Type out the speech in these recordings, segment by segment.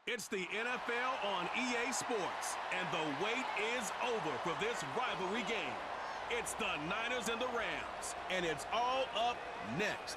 It's the NFL on EA Sports, and the wait is over for this rivalry game. It's the Niners and the Rams, and it's all up next.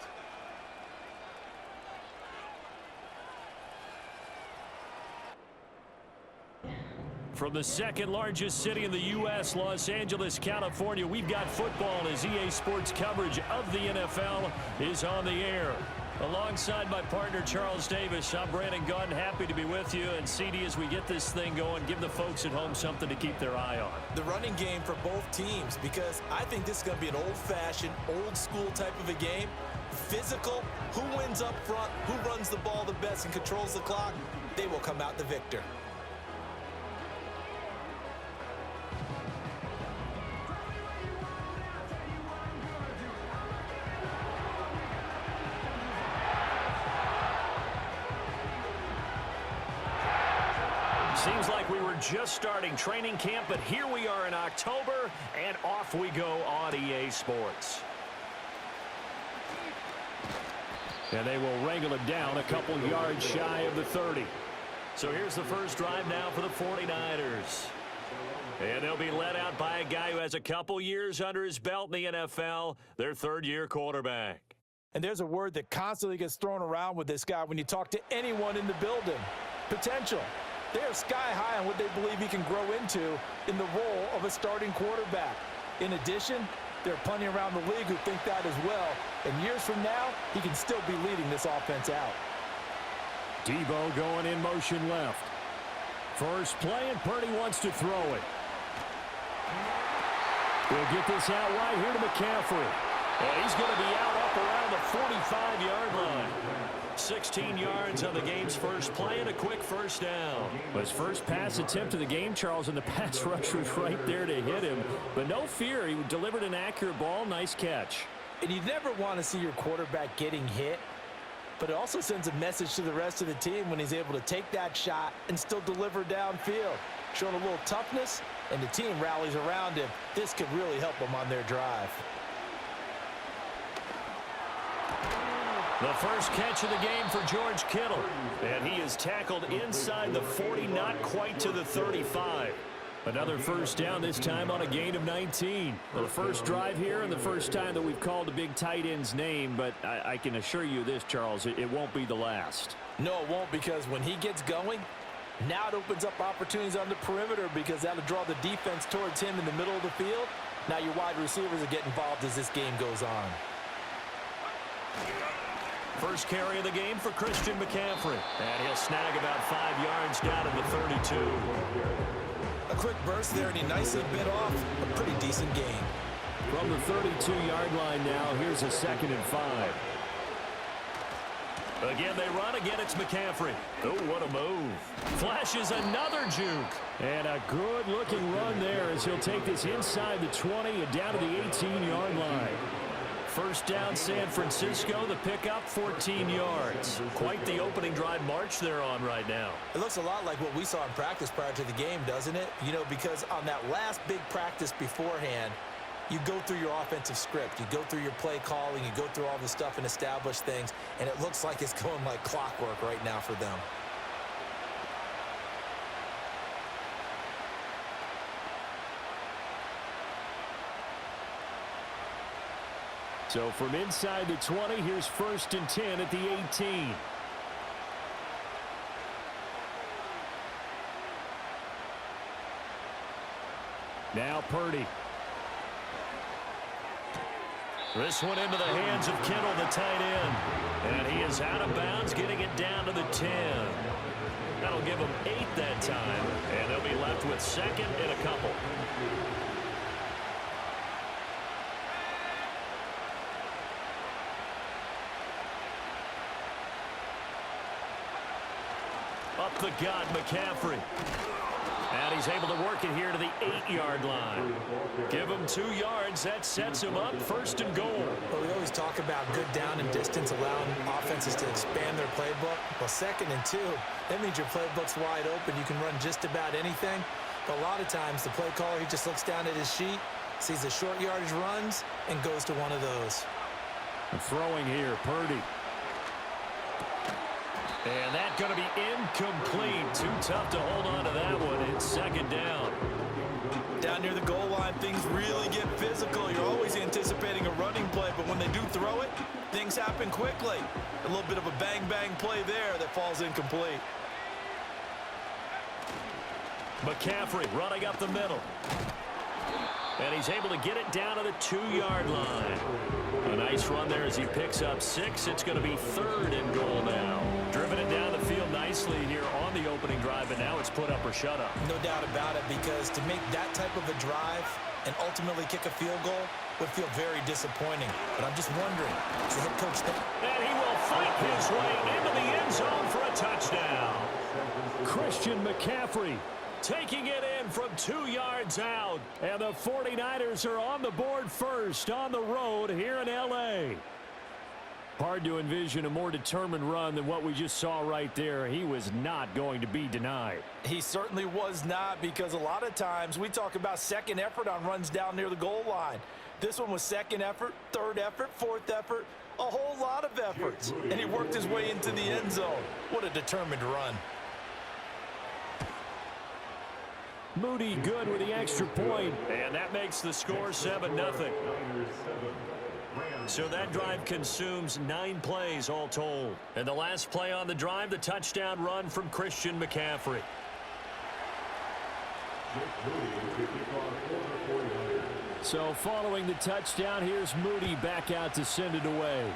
From the second largest city in the U.S., Los Angeles, California, we've got football as EA Sports coverage of the NFL is on the air. Alongside my partner, Charles Davis, I'm Brandon Gunn, happy to be with you. And CD, as we get this thing going, give the folks at home something to keep their eye on. The running game for both teams, because I think this is going to be an old-fashioned, old-school type of a game. Physical, who wins up front, who runs the ball the best and controls the clock, they will come out the victor. Seems like we were just starting training camp, but here we are in October, and off we go on EA Sports. And they will wrangle it down a couple yards shy of the 30. So here's the first drive now for the 49ers. And they'll be led out by a guy who has a couple years under his belt in the NFL, their third-year quarterback. And there's a word that constantly gets thrown around with this guy when you talk to anyone in the building: potential. They are sky high on what they believe he can grow into in the role of a starting quarterback. In addition, there are plenty around the league who think that as well. And years from now, he can still be leading this offense out. Debo going in motion left. First play, and Purdy wants to throw it. We'll get this out wide here to McCaffrey. And he's going to be out up around the 45-yard line. 16 yards on the game's first play and a quick first down. His first pass attempt of the game, Charles, and the pass rush was right there to hit him. But no fear, he delivered an accurate ball. Nice catch. And you never want to see your quarterback getting hit, but it also sends a message to the rest of the team when he's able to take that shot and still deliver downfield. Showing a little toughness, and the team rallies around him. This could really help them on their drive. The first catch of the game for George Kittle. And he is tackled inside the 40, not quite to the 35. Another first down, this time on a gain of 19. The first drive here and the first time that we've called a big tight end's name, but I can assure you this, Charles, it won't be the last. No, it won't, because when he gets going, now it opens up opportunities on the perimeter, because that'll draw the defense towards him in the middle of the field. Now your wide receivers will get involved as this game goes on. First carry of the game for Christian McCaffrey. And he'll snag about 5 yards down to the 32. A quick burst there, and he nicely bit off a pretty decent gain. From the 32-yard line now, here's a 2nd and 5. Again, they run. Again, it's McCaffrey. Oh, what a move. Flashes another juke. And a good-looking run there as he'll take this inside the 20 and down to the 18-yard line. First down, San Francisco. The pickup, 14 yards. Quite the opening drive march they're on right now. It looks a lot like what we saw in practice prior to the game, doesn't it? You know, because on that last big practice beforehand, you go through your offensive script. You go through your play calling. You go through all the stuff and establish things. And it looks like it's going like clockwork right now for them. So from inside the 20, here's 1st and 10 at the 18. Now Purdy. This one into the hands of Kittle, the tight end. And he is out of bounds, getting it down to the 10. That'll give him 8 that time. And they'll be left with 2nd and a couple. Up the gut, McCaffrey. And he's able to work it here to the 8-yard line. Give him 2 yards. That sets him up 1st and goal. Well, we always talk about good down and distance, allowing offenses to expand their playbook. Well, 2nd and 2, that means your playbook's wide open. You can run just about anything. But a lot of times, the play caller, he just looks down at his sheet, sees the short yardage runs, and goes to one of those. Throwing here, Purdy. And that's going to be incomplete. Too tough to hold on to that one. It's second down. Down near the goal line, things really get physical. You're always anticipating a running play, but when they do throw it, things happen quickly. A little bit of a bang-bang play there that falls incomplete. McCaffrey running up the middle. And he's able to get it down to the 2-yard line. A nice run there as he picks up 6. It's going to be 3rd and goal now. Driven it down the field nicely here on the opening drive, and now it's put up or shut up. No doubt about it, because to make that type of a drive and ultimately kick a field goal would feel very disappointing. But I'm just wondering, does the head coach think? And he will fight his way into the end zone for a touchdown. Christian McCaffrey taking it in from 2 yards out. And the 49ers are on the board first on the road here in L.A. Hard to envision a more determined run than what we just saw right there. He was not going to be denied. He certainly was not, because a lot of times we talk about second effort on runs down near the goal line. This one was second effort, third effort, fourth effort, a whole lot of efforts. And he worked his way into the end zone. What a determined run. Moody good with the extra point, and that makes the score 7-0. So that drive consumes 9 plays all told. And the last play on the drive, the touchdown run from Christian McCaffrey. So following the touchdown, here's Moody back out to send it away.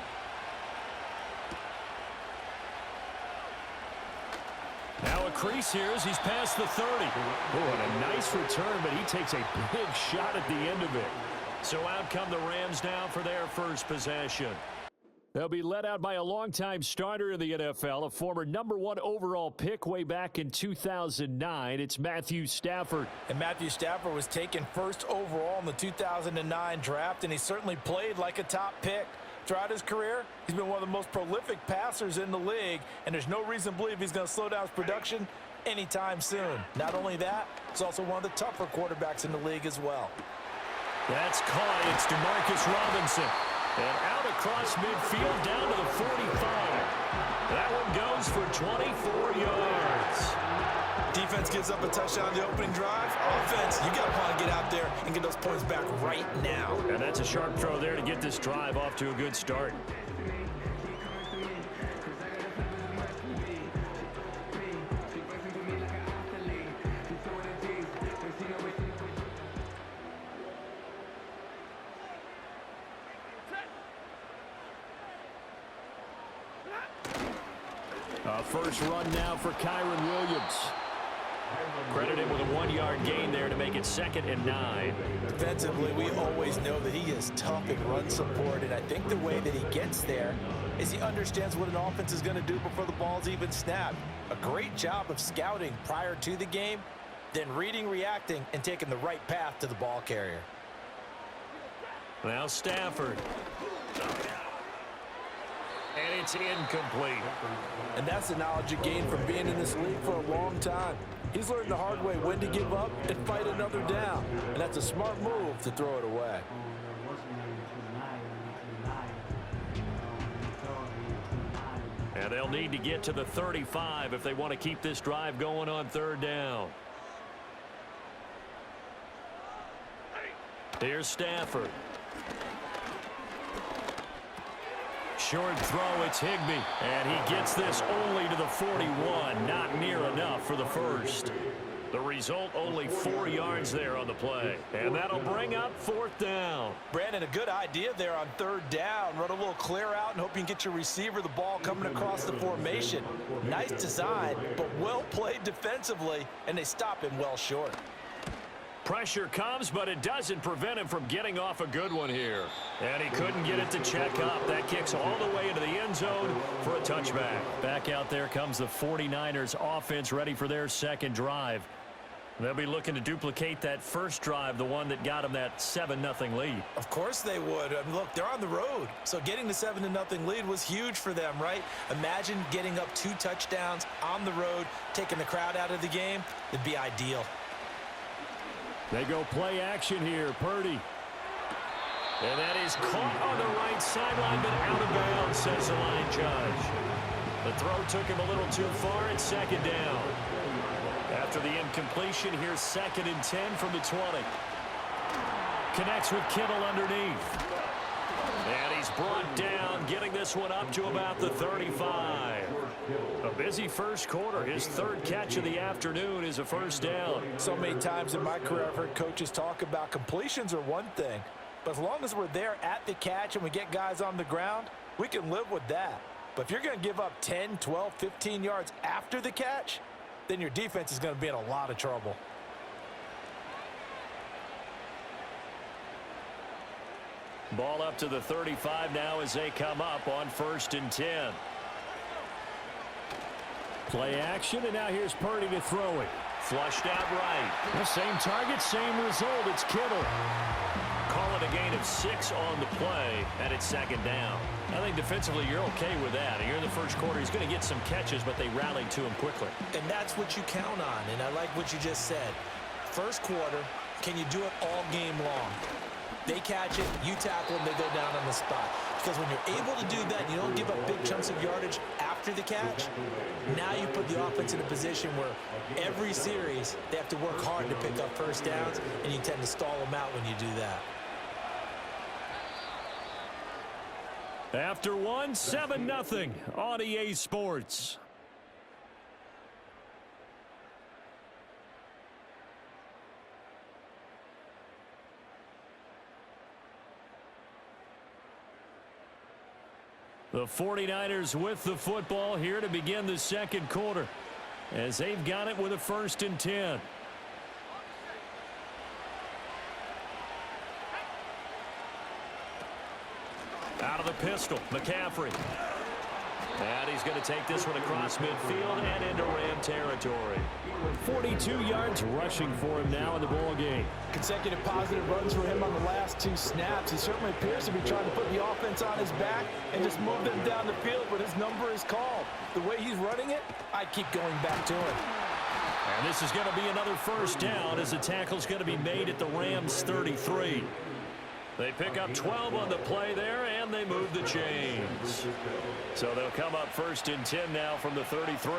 Now a crease here as he's past the 30. Oh, and a nice return, but he takes a big shot at the end of it. So out come the Rams now for their first possession. They'll be led out by a longtime starter in the NFL, a former #1 overall pick way back in 2009. It's Matthew Stafford. And Matthew Stafford was taken first overall in the 2009 draft, and he certainly played like a top pick. Throughout his career, he's been one of the most prolific passers in the league, and there's no reason to believe he's going to slow down his production anytime soon. Not only that, he's also one of the tougher quarterbacks in the league as well. That's caught. It's DeMarcus Robinson. And out across midfield down to the 45. That one goes for 24 yards. Defense gives up a touchdown on the opening drive. Offense, you got to want to get out there and get those points back right now. And that's a sharp throw there to get this drive off to a good start. First run now for Kyron Williams. Credited with a 1-yard gain there to make it 2nd and 9. Defensively, we always know that he is tough in run support, and I think the way that he gets there is he understands what an offense is going to do before the ball's even snapped. A great job of scouting prior to the game, then reading, reacting, and taking the right path to the ball carrier. Now Stafford. And it's incomplete. And that's the knowledge you gain from being in this league for a long time. He's learned the hard way when to give up and fight another down. And that's a smart move to throw it away. And they'll need to get to the 35 if they want to keep this drive going on 3rd down. Here's Stafford. Short throw, it's Higbee. And he gets this only to the 41. Not near enough for the first. The result, only 4 yards there on the play. And that'll bring up 4th down. Brandon, a good idea there on 3rd down. Run a little clear out and hope you can get your receiver the ball coming across the formation. Nice design, but well played defensively, and they stop him well short. Pressure comes, but it doesn't prevent him from getting off a good one here. And he couldn't get it to check up. That kicks all the way into the end zone for a touchback. Back out there comes the 49ers offense ready for their 2nd drive. They'll be looking to duplicate that first drive, the one that got them that 7-0 lead. Of course they would. I mean, look, they're on the road. So getting the 7-0 lead was huge for them, right? Imagine getting up 2 touchdowns on the road, taking the crowd out of the game. It'd be ideal. They go play action here. Purdy. And that is caught on the right sideline, but out of bounds, says the line judge. The throw took him a little too far. It's second down. After the incompletion, here's 2nd and 10 from the 20. Connects with Kittle underneath. And he's brought down, getting this one up to about the 35. A busy first quarter. His 3rd catch of the afternoon is a first down. So many times in my career, I've heard coaches talk about completions are one thing, but as long as we're there at the catch and we get guys on the ground, we can live with that. But if you're going to give up 10, 12, 15 yards after the catch, then your defense is going to be in a lot of trouble. Ball up to the 35 now as they come up on 1st and 10. Play action, and now here's Purdy to throw it. Flushed out right. The same target, same result. It's Kittle. Call it a gain of 6 on the play, and it's 2nd down. I think defensively you're okay with that. You're in the first quarter. He's going to get some catches, but they rallied to him quickly. And that's what you count on, and I like what you just said. First quarter, can you do it all game long? They catch it, you tackle them, they go down on the spot. Because when you're able to do that, you don't give up big chunks of yardage after the catch. Now you put the offense in a position where every series they have to work hard to pick up first downs, and you tend to stall them out when you do that. After one, 7-0 on EA Sports. The 49ers with the football here to begin the second quarter, as they've got it with a 1st and 10. Out of the pistol, McCaffrey. And he's going to take this one across midfield and into Ram territory. 42 yards rushing for him now in the ball game. Consecutive positive runs for him on the last 2 snaps. He certainly appears to be trying to put the offense on his back and just move them down the field, but his number is called. The way he's running it, I keep going back to him. And this is going to be another first down as the tackle's going to be made at the Rams 33. They pick up 12 on the play there, and they move the chains. So they'll come up 1st and 10 now from the 33.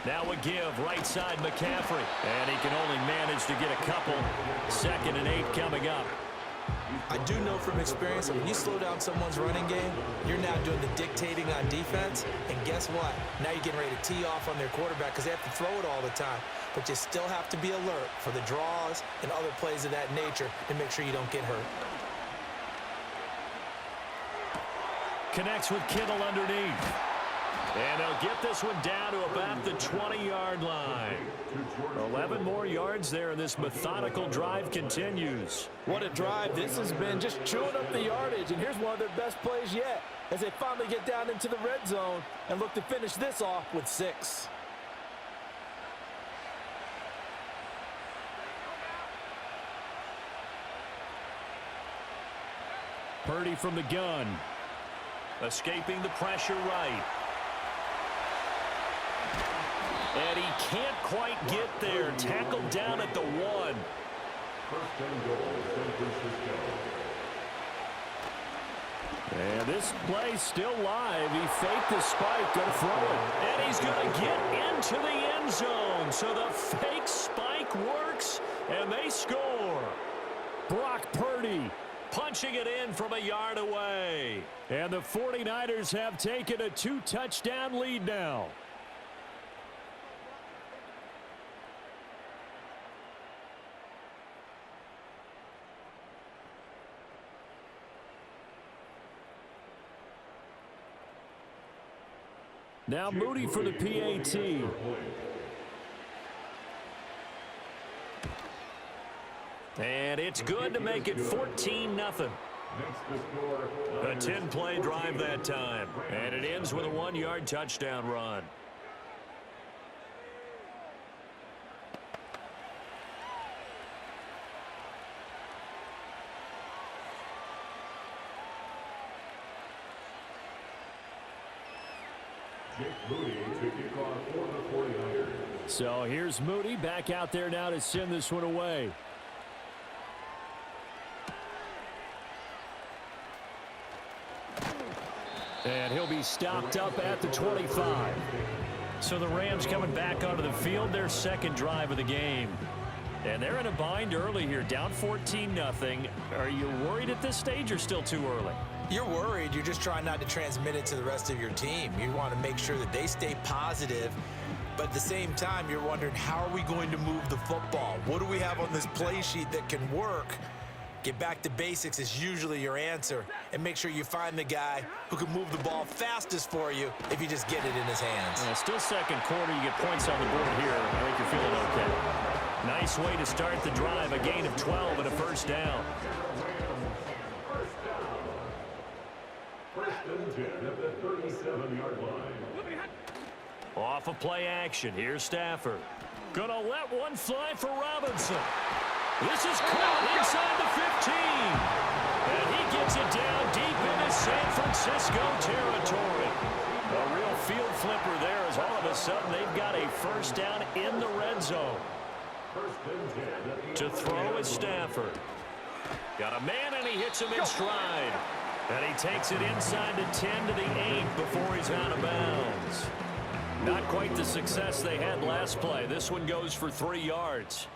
Now a give, right side McCaffrey. And he can only manage to get a couple. 2nd and 8 coming up. I do know from experience that when you slow down someone's running game, you're now doing the dictating on defense. And guess what? Now you're getting ready to tee off on their quarterback because they have to throw it all the time. But you still have to be alert for the draws and other plays of that nature to make sure you don't get hurt. Connects with Kittle underneath. And they'll get this one down to about the 20-yard line. 11 more yards there, and this methodical drive continues. What a drive this has been, just chewing up the yardage. And here's one of their best plays yet as they finally get down into the red zone and look to finish this off with 6. Purdy from the gun. Escaping the pressure right. And he can't quite get there. Tackled down at the 1. And this play's still live. He faked the spike, going to throw it. And he's going to get into the end zone. So the fake spike works, and they score. Brock Purdy punching it in from a yard away. And the 49ers have taken a 2-touchdown lead now. Now Moody for the PAT. And it's good to make it 14-0. A 10-play drive that time. And it ends with a 1-yard touchdown run. So here's Moody back out there now to send this one away. And he'll be stopped up at the 25. So the Rams coming back onto the field, their second drive of the game. And they're in a bind early here, down 14-0. Are you worried at this stage or still too early? You're worried. You're just trying not to transmit it to the rest of your team. You want to make sure that they stay positive. But at the same time, you're wondering, how are we going to move the football? What do we have on this play sheet that can work? Get back to basics is usually your answer. And make sure you find the guy who can move the ball fastest for you if you just get it in his hands. Still second quarter. You get points on the board here. I think you're feeling okay. Nice way to start the drive. A gain of 12 and a first down. Off of play action. Here's Stafford. Gonna let one fly for Robinson. This is caught inside the 15. And he gets it down deep into San Francisco territory. A real field flipper there as all of a sudden they've got a first down in the red zone. To throw is Stafford. Got a man and he hits him in stride. And he takes it inside the 10 to the 8 before he's out of bounds. Not quite the success they had last play. This one goes for 3 yards.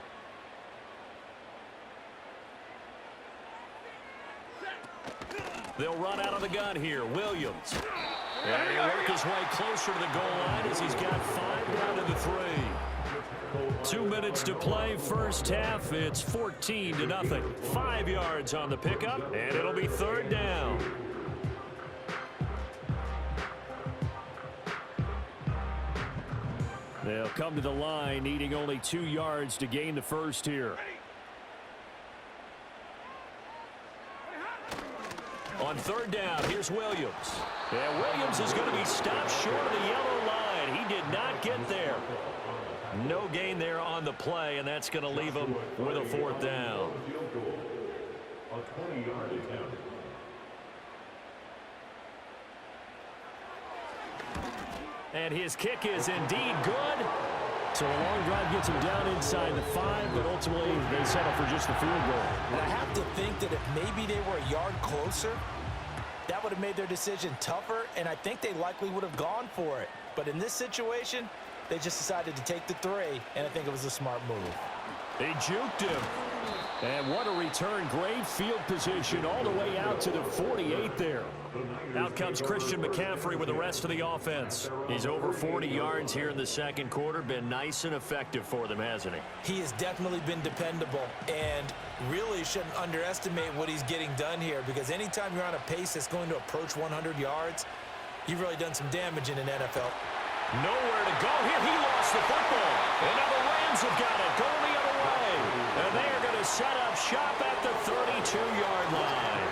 They'll run out of the gun here. Williams. And he'll work his way closer to the goal line as he's got 5 down to the 3. 2 minutes to play first half. It's 14-0. 5 yards on the pickup, and it'll be third down. They'll come to the line, needing only 2 yards to gain the first here. On third down, here's Williams. And Williams is going to be stopped short of the yellow line. He did not get there. No gain there on the play, and that's going to leave him with a fourth down. And his kick is indeed good. So a long drive gets him down inside the 5, but ultimately they settle for just the field goal. And I have to think that if maybe they were a yard closer, that would have made their decision tougher, and I think they likely would have gone for it. But in this situation, they just decided to take the 3, and I think it was a smart move. They juked him. And what a return. Great field position all the way out to the 48 there. Out comes Christian McCaffrey with the rest of the offense. He's over 40 yards here in the second quarter. Been nice and effective for them, hasn't he? He has definitely been dependable, and really shouldn't underestimate what he's getting done here, because anytime you're on a pace that's going to approach 100 yards, you've really done some damage in an NFL. Nowhere to go here. He lost the football. And now the Rams have got it. Going the other way. And they are going to set up shop at the 32-yard line.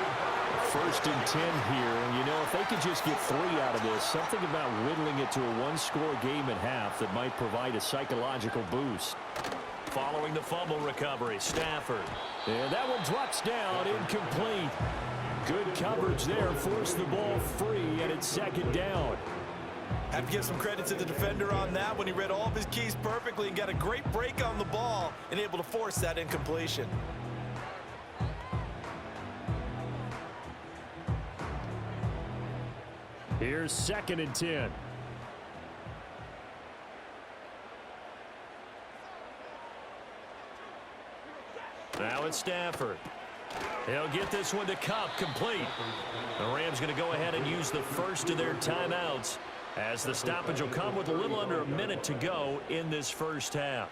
First and 10 here. And, you know, if they could just get 3 out of this, something about whittling it to a one-score game at half that might provide a psychological boost. Following the fumble recovery, Stafford. And that one drops down, incomplete. Good coverage there. Forced the ball free, and it's second down. Have to give some credit to the defender on that when he read all of his keys perfectly and got a great break on the ball and able to force that incompletion. Here's second and 10. Now it's Stafford. He'll get this one to Cup, complete. The Rams going to go ahead and use the first of their timeouts, as the stoppage will come with a little under a minute to go in this first half.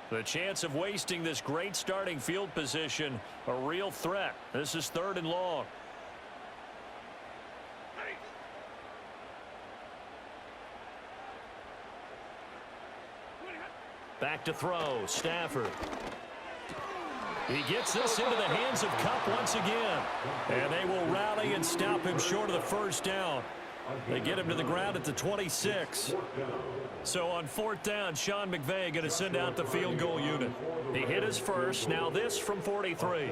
The chance of wasting this great starting field position, a real threat. This is third and long. Back to throw, Stafford. He gets this into the hands of Cup once again. And they will rally and stop him short of the first down. They get him to the ground at the 26. So on fourth down, Sean McVay going to send out the field goal unit. He hit his first, now this from 43.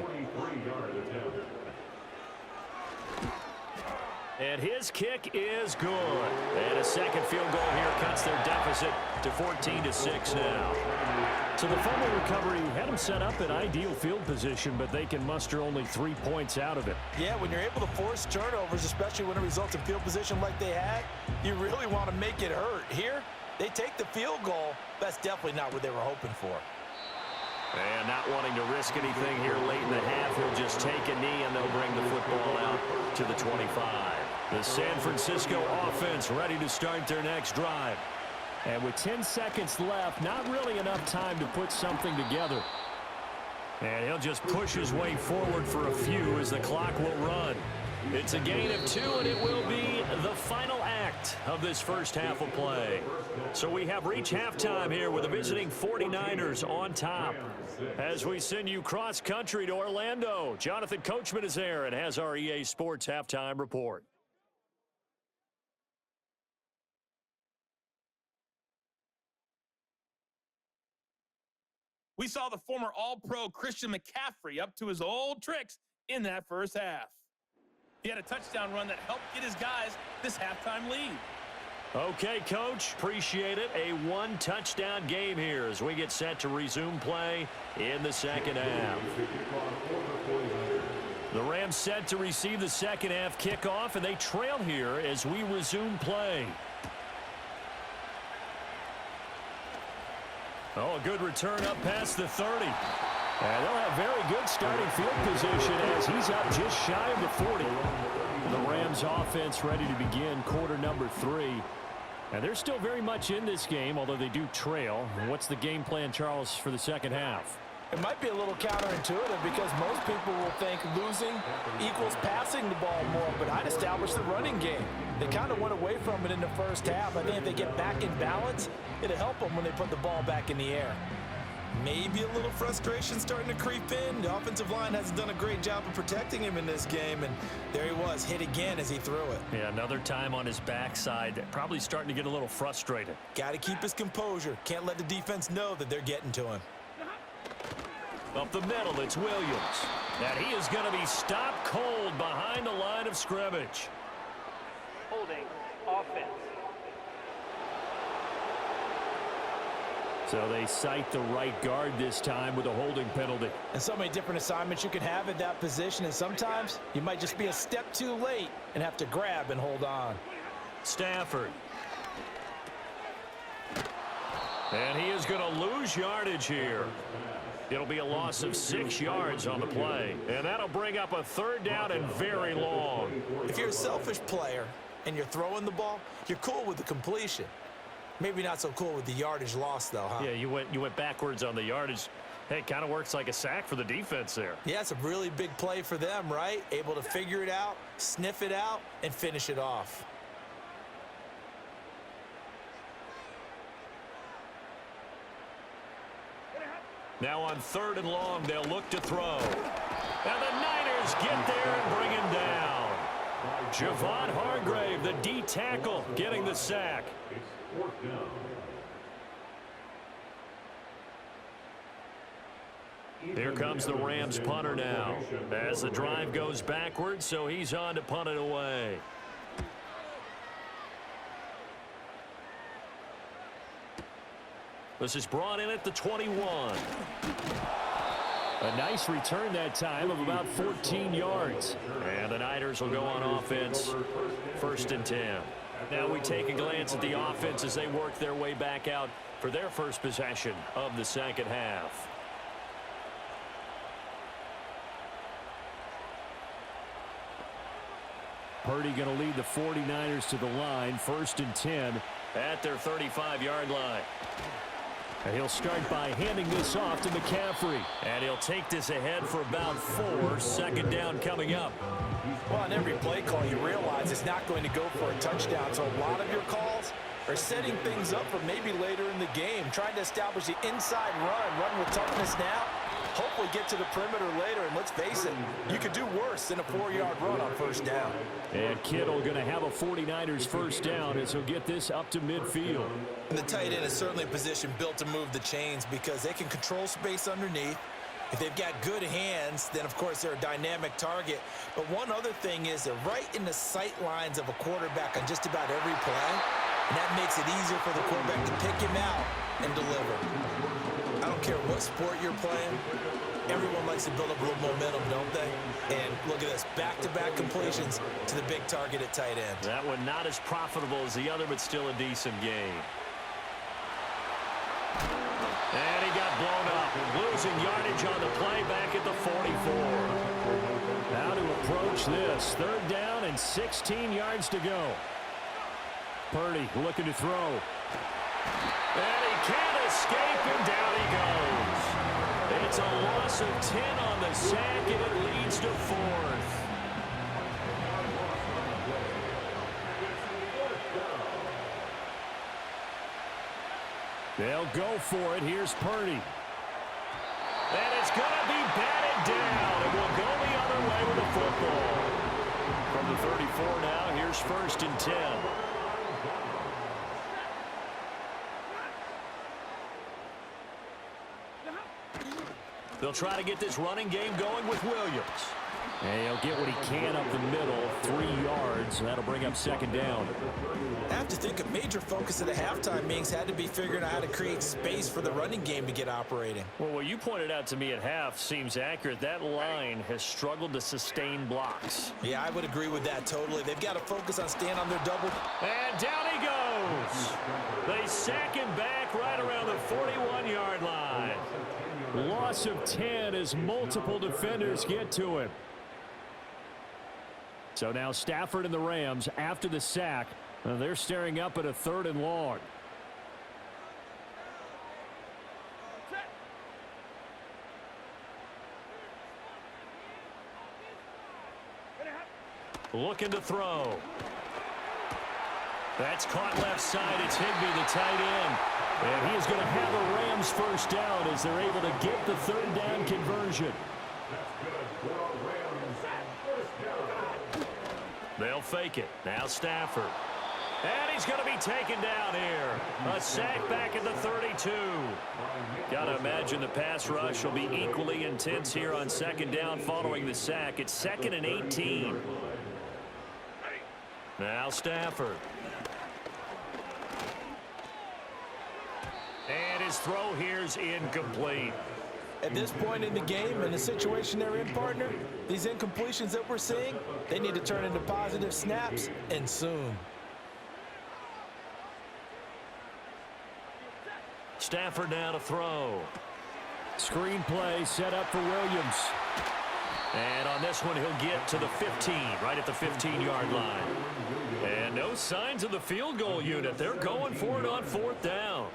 And his kick is good. And a second field goal here cuts their deficit to 14-6 now. So the fumble recovery had them set up in ideal field position, but they can muster only 3 points out of it. Yeah, when you're able to force turnovers, especially when it results in field position like they had, you really want to make it hurt. Here, they take the field goal. That's definitely not what they were hoping for. And not wanting to risk anything here late in the half, he'll just take a knee, and they'll bring the football out to the 25. The San Francisco offense ready to start their next drive. And with 10 seconds left, not really enough time to put something together. And he'll just push his way forward for a few as the clock will run. It's a gain of 2, and it will be the final act of this first half of play. So we have reached halftime here with the visiting 49ers on top. As we send you cross-country to Orlando, Jonathan Coachman is there and has our EA Sports halftime report. We saw the former All-Pro Christian McCaffrey up to his old tricks in that first half. He had a touchdown run that helped get his guys this halftime lead. Okay, Coach, appreciate it. A one-touchdown game here as we get set to resume play in the second half. The Rams set to receive the second half kickoff, and they trail here as we resume play. Oh, a good return up past the 30. And they'll have very good starting field position as he's up just shy of the 40. The Rams offense ready to begin quarter number 3. And they're still very much in this game, although they do trail. And what's the game plan, Charles, for the second half? It might be a little counterintuitive because most people will think losing equals passing the ball more, but I'd establish the running game. They kind of went away from it in the first half. I think if they get back in balance, it'll help them when they put the ball back in the air. Maybe a little frustration starting to creep in. The offensive line hasn't done a great job of protecting him in this game, and there he was, hit again as he threw it. Yeah, another time on his backside, probably starting to get a little frustrated. Got to keep his composure. Can't let the defense know that they're getting to him. Up the middle, it's Williams. And he is going to be stopped cold behind the line of scrimmage. Holding offense. So they cite the right guard this time with a holding penalty. And so many different assignments you can have at that position, and sometimes you might just be a step too late and have to grab and hold on. Stafford. And he is going to lose yardage here. It'll be a loss of 6 yards on the play. And that'll bring up a third down and very long. If you're a selfish player and you're throwing the ball, you're cool with the completion. Maybe not so cool with the yardage loss, though, huh? Yeah, you went backwards on the yardage. Hey, it kind of works like a sack for the defense there. Yeah, it's a really big play for them, right? Able to figure it out, sniff it out, and finish it off. Now on 3rd and long, they'll look to throw. And the Niners get there and bring him down. Javon Hargrave, the D tackle, getting the sack. Here comes the Rams punter now. As the drive goes backwards, so he's on to punt it away. This is brought in at the 21. A nice return that time of about 14 yards. And the Niners will go on offense, 1st and 10. Now we take a glance at the offense as they work their way back out for their first possession of the second half. Purdy going to lead the 49ers to the line, 1st and 10 at their 35-yard line. And he'll start by handing this off to McCaffrey. And he'll take this ahead for about 4. 2nd down coming up. Well, on every play call, you realize it's not going to go for a touchdown. So a lot of your calls are setting things up for maybe later in the game, trying to establish the inside run with toughness now. Hopefully get to the perimeter later, and let's face it, you could do worse than a 4-yard run on 1st down. And Kittle going to have a 49ers 1st down as he'll get this up to midfield. And the tight end is certainly a position built to move the chains because they can control space underneath, If they've got good hands, then, of course, they're a dynamic target. But one other thing is they're right in the sight lines of a quarterback on just about every play, and that makes it easier for the quarterback to pick him out and deliver. I don't care what sport you're playing. Everyone likes to build up a little momentum, don't they? And look at this, back-to-back completions to the big target at tight end. That one not as profitable as the other, but still a decent game. And he got blown up, losing yardage on the play back at the 44. Now to approach this. 3rd down and 16 yards to go. Purdy looking to throw. And he can't escape, and down he goes. It's a loss of 10 on the sack, and it leads to 4th. They'll go for it. Here's Purdy. And it's going to be batted down. It will go the other way with the football. From the 34 now, here's 1st and 10. They'll try to get this running game going with Williams. And he'll get what he can up the middle, 3 yards. That'll bring up 2nd down. I have to think a major focus of the halftime meetings had to be figuring out how to create space for the running game to get operating. Well, what you pointed out to me at half seems accurate. That line has struggled to sustain blocks. Yeah, I would agree with that totally. They've got to focus on staying on their double. And down he goes. They sack him back right around the 41-yard line. Loss of 10 as multiple defenders get to him. So now Stafford and the Rams, after the sack, they're staring up at a 3rd and long. Looking to throw. That's caught left side. It's Higbee, the tight end. And he is going to have a Rams 1st down as they're able to get the 3rd down conversion. They'll fake it. Now Stafford. And he's going to be taken down here. A sack back at the 32. Got to imagine the pass rush will be equally intense here on 2nd down following the sack. It's 2nd and 18. Now Stafford. And his throw here's incomplete. At this point in the game, in the situation they're in, partner, these incompletions that we're seeing, they need to turn into positive snaps, and soon. Stafford now to throw. Screen play set up for Williams. And on this one, he'll get to the 15, right at the 15-yard line. And no signs of the field goal unit. They're going for it on 4th down.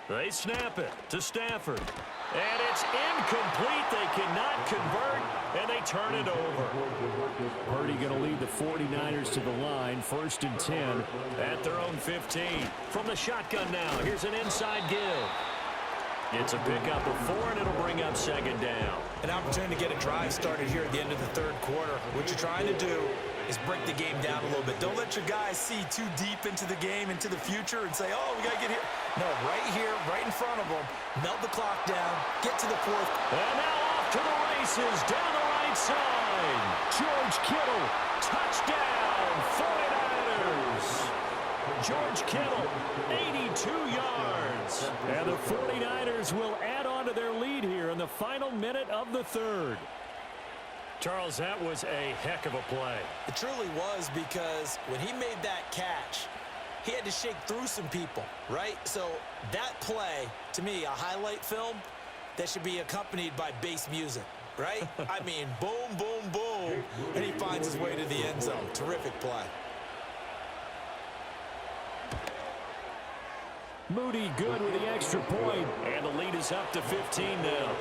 They snap it to Stafford. And it's incomplete. They cannot convert, and they turn it over. Purdy going to lead the 49ers to the line. 1st and 10 at their own 15. From the shotgun now, here's an inside give. It's a pickup of 4, and it'll bring up 2nd down. An opportunity to get a drive started here at the end of the 3rd quarter. What you're trying to do is break the game down a little bit. Don't let your guys see too deep into the game, into the future, and say, oh, we got to get here. No, right here, right in front of them. Melt the clock down, get to the 4th. And now off to the races, down the right side. George Kittle, touchdown, 49ers. George Kittle, 82 yards. And the 49ers will add on to their lead here in the final minute of the 3rd. Charles, that was a heck of a play. It truly was, because when he made that catch, he had to shake through some people, right? So that play, to me, a highlight film that should be accompanied by bass music, right? I mean, boom, boom, boom, and he finds his way to the end zone. Terrific play. Moody good with the extra point, and the lead is up to 15 now.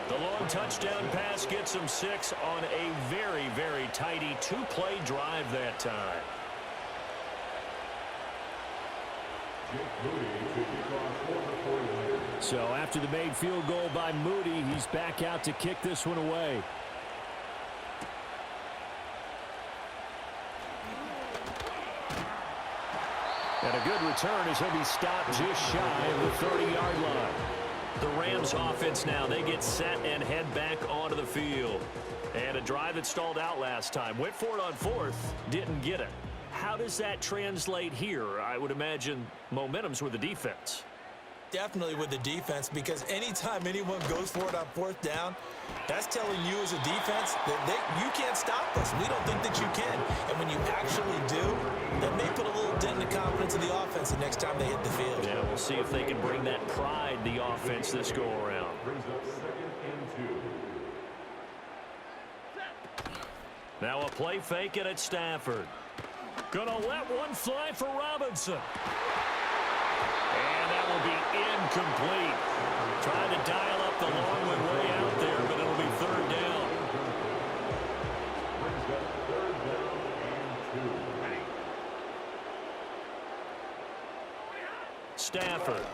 The long touchdown pass gets them 6 on a very, very tidy 2-play drive that time. So after the made field goal by Moody, he's back out to kick this one away. And a good return as he'll be stopped just shy of the 30-yard line. The Rams offense now, they get set and head back onto the field. And a drive that stalled out last time. Went for it on fourth, didn't get it. How does that translate here? I would imagine momentum's with the defense. Definitely with the defense, because anytime anyone goes for it on fourth down, that's telling you as a defense that you can't stop us. We don't think that you can. And when you actually do, that may put a little dent in the confidence of the offense the next time they hit the field. Yeah, we'll see if they can bring that pride, the offense, this go-around. Now a play fake it at Stafford. Gonna let one fly for Robinson. And that will be incomplete. Trying to dial up the long one way out there, but it'll be third down. Stafford.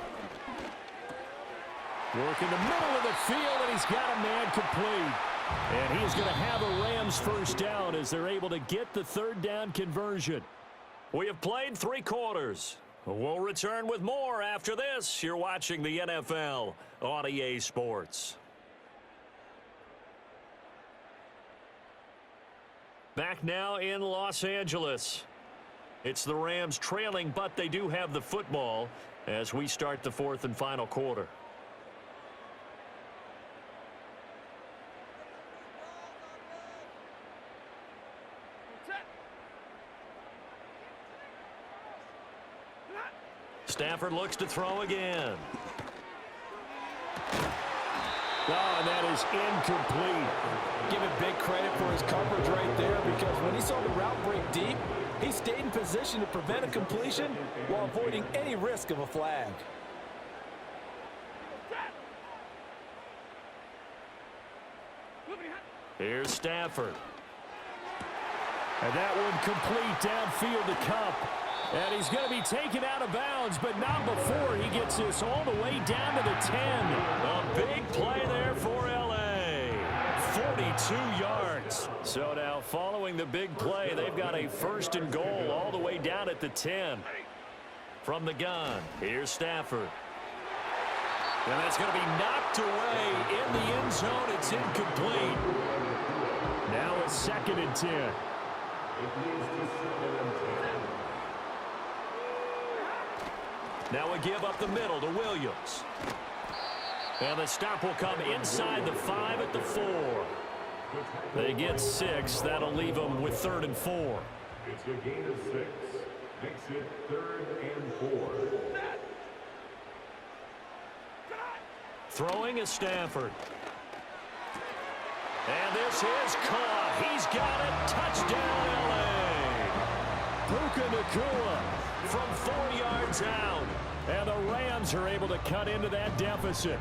Working the middle of the field, and he's got a man complete. And he's going to have a Rams first down as they're able to get the third down conversion. We have played 3 quarters. We'll return with more after this. You're watching the NFL on EA Sports. Back now in Los Angeles. It's the Rams trailing, but they do have the football as we start the 4th and final quarter. Stafford looks to throw again. Oh, and that is incomplete. Give it big credit for his coverage right there, because when he saw the route break deep, he stayed in position to prevent a completion while avoiding any risk of a flag. Here's Stafford. And that one complete downfield to Kupp. And he's going to be taken out of bounds, but not before he gets this all the way down to the 10. A big play there for L.A. 42 yards. So now following the big play, they've got a 1st and goal all the way down at the 10. From the gun, here's Stafford. And that's going to be knocked away in the end zone. It's incomplete. Now it's 2nd and 10. Now a give up the middle to Williams. And the stop will come inside the 5 at the 4. They get 6. That'll leave them with 3rd and 4. It's a gain of 6. Makes it 3rd and 4. Throwing is Stafford. And this is caught. He's got it. Touchdown, L.A. Puka Nacua from 4 yards out. And the Rams are able to cut into that deficit.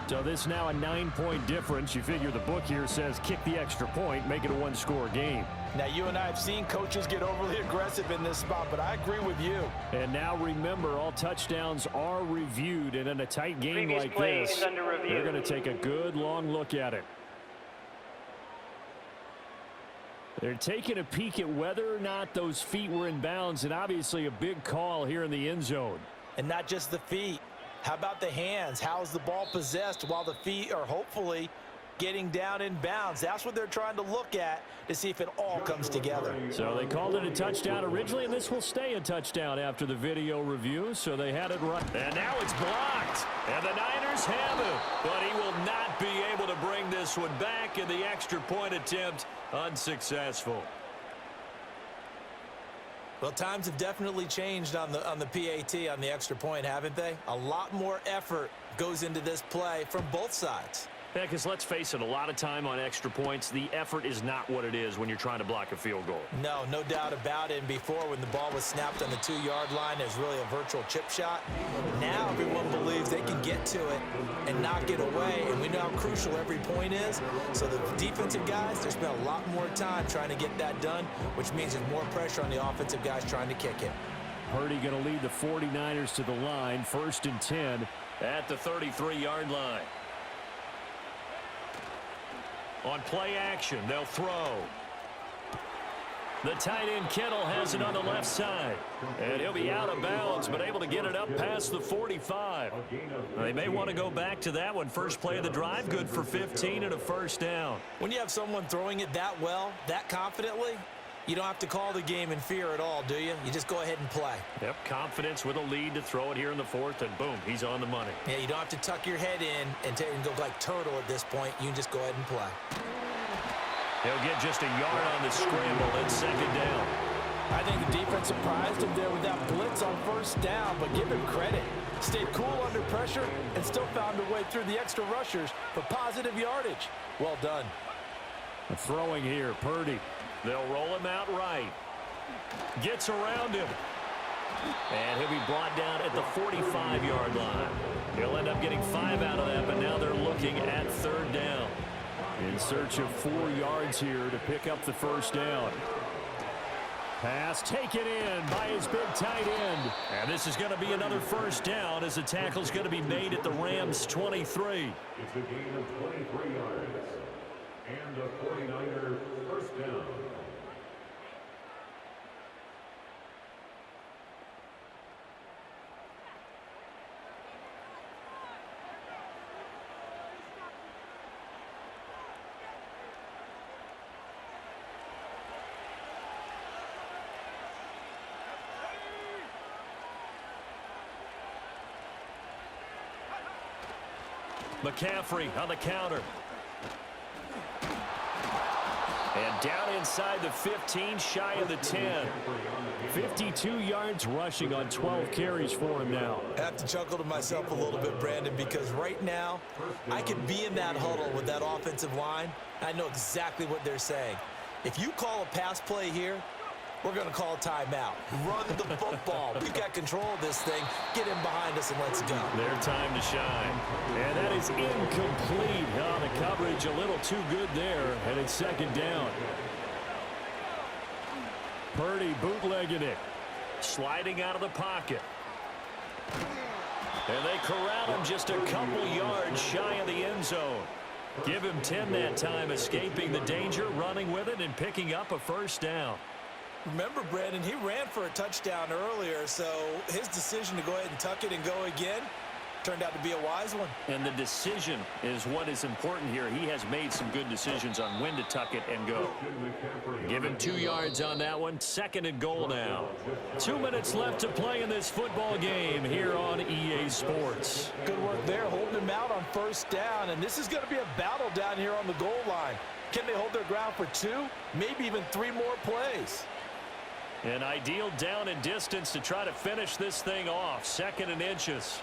So this now a 9-point difference. You figure the book here says kick the extra point, make it a 1-score game. Now, you and I have seen coaches get overly aggressive in this spot, but I agree with you. And now remember, all touchdowns are reviewed, and in a tight game Previous like play this, is under review. they're going to take a good long look at it. They're taking a peek at whether or not those feet were in bounds, and obviously a big call here in the end zone. And not just the feet. How about the hands? How's the ball possessed while the feet are hopefully getting down in bounds? That's what they're trying to look at to see if it all comes together. So they called it a touchdown originally, and this will stay a touchdown after the video review, so they had it right. And now it's blocked, and the Niners have it. But he will not be able to bring this one back, and the extra point attempt unsuccessful. Well, times have definitely changed on the PAT, on the extra point, haven't they? A lot more effort goes into this play from both sides. Yeah, because let's face it, a lot of time on extra points, the effort is not what it is when you're trying to block a field goal. No doubt about it. And before, when the ball was snapped on the 2-yard line, there's really a virtual chip shot. Now everyone believes they can get to it and knock it away, and we know how crucial every point is. So the defensive guys, they spent a lot more time trying to get that done, which means there's more pressure on the offensive guys trying to kick it. Purdy going to lead the 49ers to the line, 1st and 10 at the 33-yard line. On play action, they'll throw. The tight end Kittle has it on the left side. And he'll be out of bounds, but able to get it up past the 45. They may want to go back to that one. First play of the drive, good for 15 and a first down. When you have someone throwing it that well, that confidently, you don't have to call the game in fear at all, do you? You just go ahead and play. Yep, confidence with a lead to throw it here in the fourth, and boom, he's on the money. Yeah, you don't have to tuck your head in and go like turtle at this point. You can just go ahead and play. He'll get just a yard on the scramble. It's second down. I think the defense surprised him there with that blitz on first down, but give him credit. Stayed cool under pressure and still found a way through the extra rushers for positive yardage. Well done. Throwing here, Purdy. They'll roll him out right. Gets around him. And he'll be brought down at the 45-yard line. He'll end up getting 5 out of that, but now they're looking at third down. In search of 4 yards here to pick up the first down. Pass taken in by his big tight end. And this is going to be another first down as the tackle's going to be made at the Rams' 23. It's a gain of 23 yards. And a 49er first down. McCaffrey on the counter. And down inside the 15, shy of the 10. 52 yards rushing on 12 carries for him now. I have to chuckle to myself a little bit, Brandon, because right now I could be in that huddle with that offensive line. I know exactly what they're saying. If you call a pass play here, we're going to call a timeout. Run the football. We've got control of this thing. Get him behind us and let's go. Their time to shine. And that is incomplete. Oh, the coverage a little too good there, and it's second down. Purdy bootlegging it. Sliding out of the pocket. And they corral him just a couple yards shy of the end zone. Give him 10 that time, escaping the danger, running with it, and picking up a first down. Remember, Brandon, he ran for a touchdown earlier, so his decision to go ahead and tuck it and go again turned out to be a wise one. And the decision is what is important here. He has made some good decisions on when to tuck it and go. Give him 2 yards on that one. Second and goal now. 2 minutes left to play in this football game here on EA Sports. Good work there, holding him out on first down, and this is going to be a battle down here on the goal line. Can they hold their ground for 2, maybe even 3 more plays? An ideal down and distance to try to finish this thing off. Second and inches.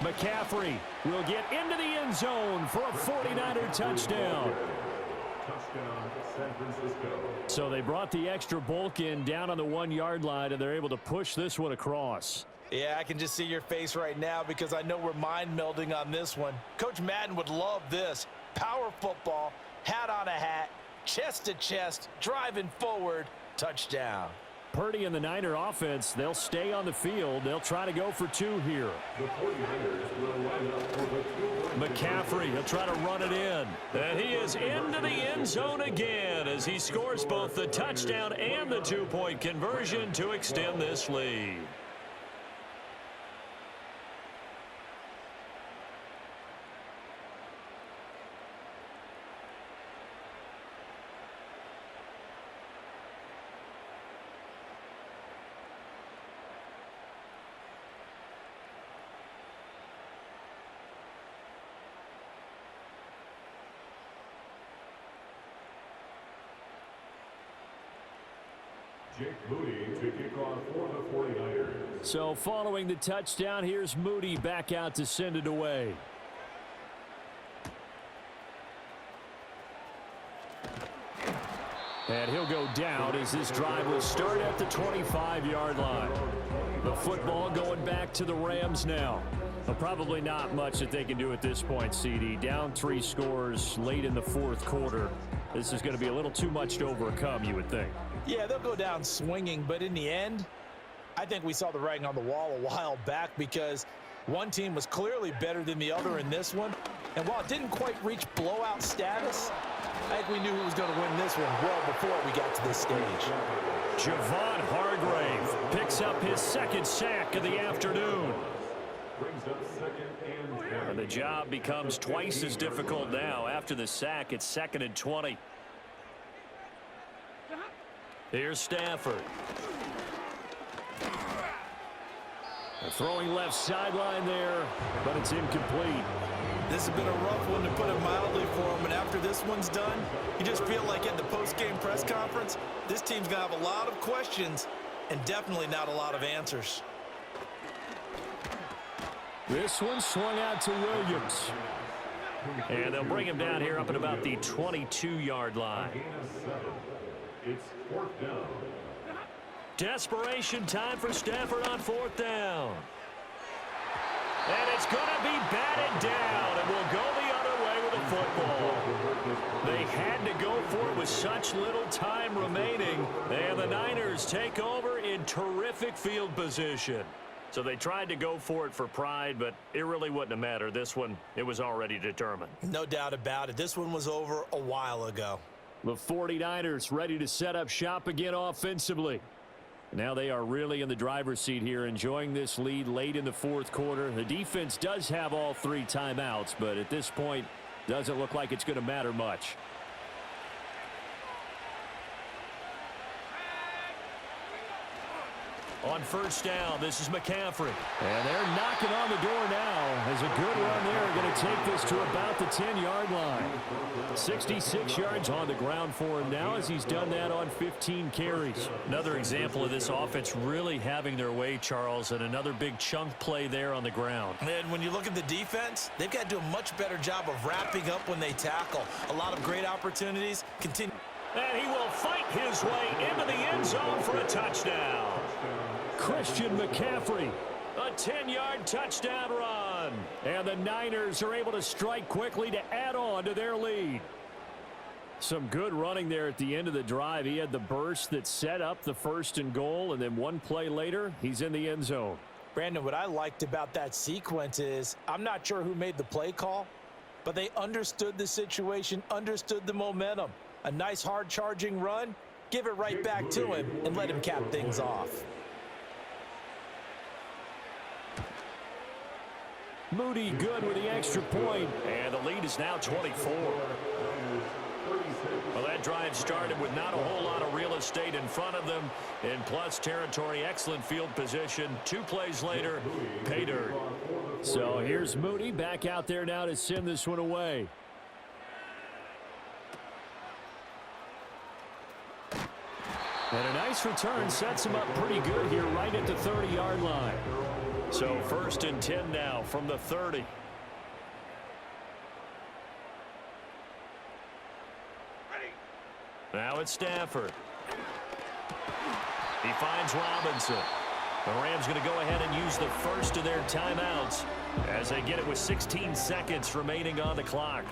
McCaffrey will get into the end zone for a 49er touchdown. Touchdown, San Francisco. So they brought the extra bulk in down on the 1-yard line, and they're able to push this one across. Yeah, I can just see your face right now because I know we're mind melding on this one. Coach Madden would love this. Power football, hat on a hat, chest to chest, driving forward, touchdown. Purdy and the Niner offense, they'll stay on the field. They'll try to go for 2 here. The 49ers will line up for the 2-point. McCaffrey, he'll try to run it in. And he is into the end zone again as he scores both the touchdown and the 2-point conversion to extend this lead. Jake Moody to kick off for the 49ers. So following the touchdown, here's Moody back out to send it away. And he'll go down as this drive will start at the 25-yard line. The football going back to the Rams now. Well, probably not much that they can do at this point, CD. Down 3 scores late in the fourth quarter. This is going to be a little too much to overcome, you would think. Yeah, they'll go down swinging, but in the end, I think we saw the writing on the wall a while back because one team was clearly better than the other in this one. And while it didn't quite reach blowout status, I think we knew who was going to win this one well before we got to this stage. Javon Hargrave picks up his second sack of the afternoon. Brings up second and 10. And the job becomes twice as difficult now. After the sack, it's 2nd and 20. Here's Stafford. Throwing left sideline there, but it's incomplete. This has been a rough one, to put it mildly, for him. And after this one's done, you just feel like at the post-game press conference, this team's going to have a lot of questions and definitely not a lot of answers. This one swung out to Williams. And they'll bring him down here up at about the 22-yard line. It's 4th down. Desperation time for Stafford on 4th down. And it's going to be batted down, and will go the other way with the football. They had to go for it with such little time remaining, and the Niners take over in terrific field position. So they tried to go for it for pride, but it really wouldn't have mattered. This one, it was already determined. No doubt about it. This one was over a while ago. The 49ers ready to set up shop again offensively. Now they are really in the driver's seat here, enjoying this lead late in the 4th quarter. The defense does have all 3 timeouts, but at this point, doesn't look like it's going to matter much. On 1st down, this is McCaffrey. And they're knocking on the door now as a good run there. Going to take this to about the 10-yard line. 66 yards on the ground for him now as he's done that on 15 carries. Another example of this offense really having their way, Charles, and another big chunk play there on the ground. And when you look at the defense, they've got to do a much better job of wrapping up when they tackle. A lot of great opportunities. Continue. And he will fight his way into the end zone for a touchdown. Christian McCaffrey, a 10-yard touchdown run. And the Niners are able to strike quickly to add on to their lead. Some good running there at the end of the drive. He had the burst that set up the 1st and goal, and then one play later, he's in the end zone. Brandon, what I liked about that sequence is, I'm not sure who made the play call, but they understood the situation, understood the momentum. A nice hard-charging run, give it right back to him, and let him cap things off. Moody good with the extra point, and the lead is now 24. Well, that drive started with not a whole lot of real estate in front of them. In plus territory, excellent field position. 2 plays later, pay dirt. So here's Moody back out there now to send this one away. And a nice return sets him up pretty good here right at the 30-yard line. So 1st and 10 now from the 30. Now it's Stafford. He finds Robinson. The Rams going to go ahead and use the first of their timeouts as they get it with 16 seconds remaining on the clock.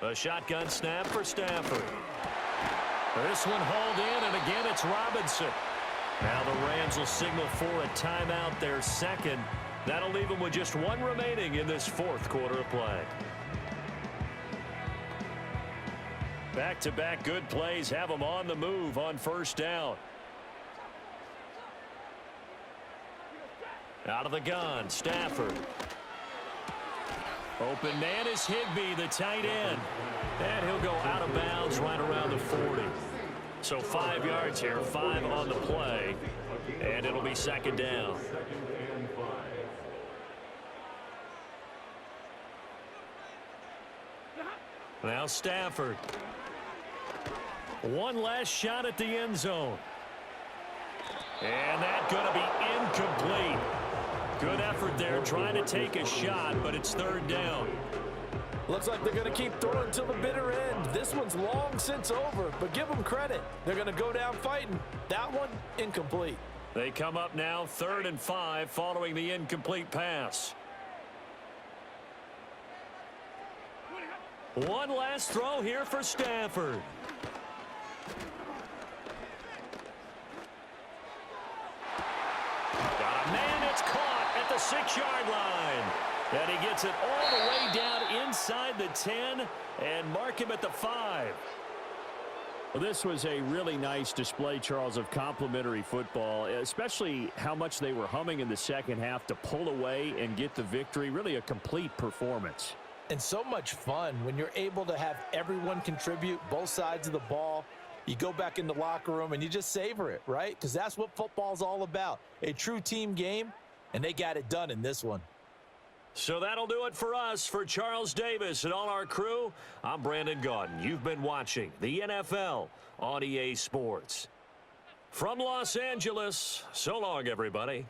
A shotgun snap for Stafford. This one hauled in, and again it's Robinson. Now the Rams will signal for a timeout, their second. That'll leave them with just 1 remaining in this 4th quarter of play. Back-to-back good plays have them on the move on 1st down. Out of the gun, Stafford. Open man is Higbee, the tight end. And he'll go out of bounds right around the 40. So 5 yards here, 5 on the play. And it'll be 2nd down. Now Stafford. One last shot at the end zone. And that's going to be incomplete. Good effort there trying to take a shot, but it's 3rd down. Looks like they're going to keep throwing till the bitter end. This one's long since over, but give them credit. They're going to go down fighting. That one, incomplete. They come up now 3rd and 5 following the incomplete pass. One last throw here for Stafford. Got a man, it's caught at 6-yard line. And he gets it all the way down inside the 10 and mark him at the 5. Well, this was a really nice display, Charles, of complimentary football, especially how much they were humming in the second half to pull away and get the victory. Really a complete performance. And so much fun when you're able to have everyone contribute, both sides of the ball. You go back in the locker room and you just savor it, right? Because that's what football's all about. A true team game, and they got it done in this one. So that'll do it for us. For Charles Davis and all our crew, I'm Brandon Gaudin. You've been watching the NFL on EA Sports. From Los Angeles, so long, everybody.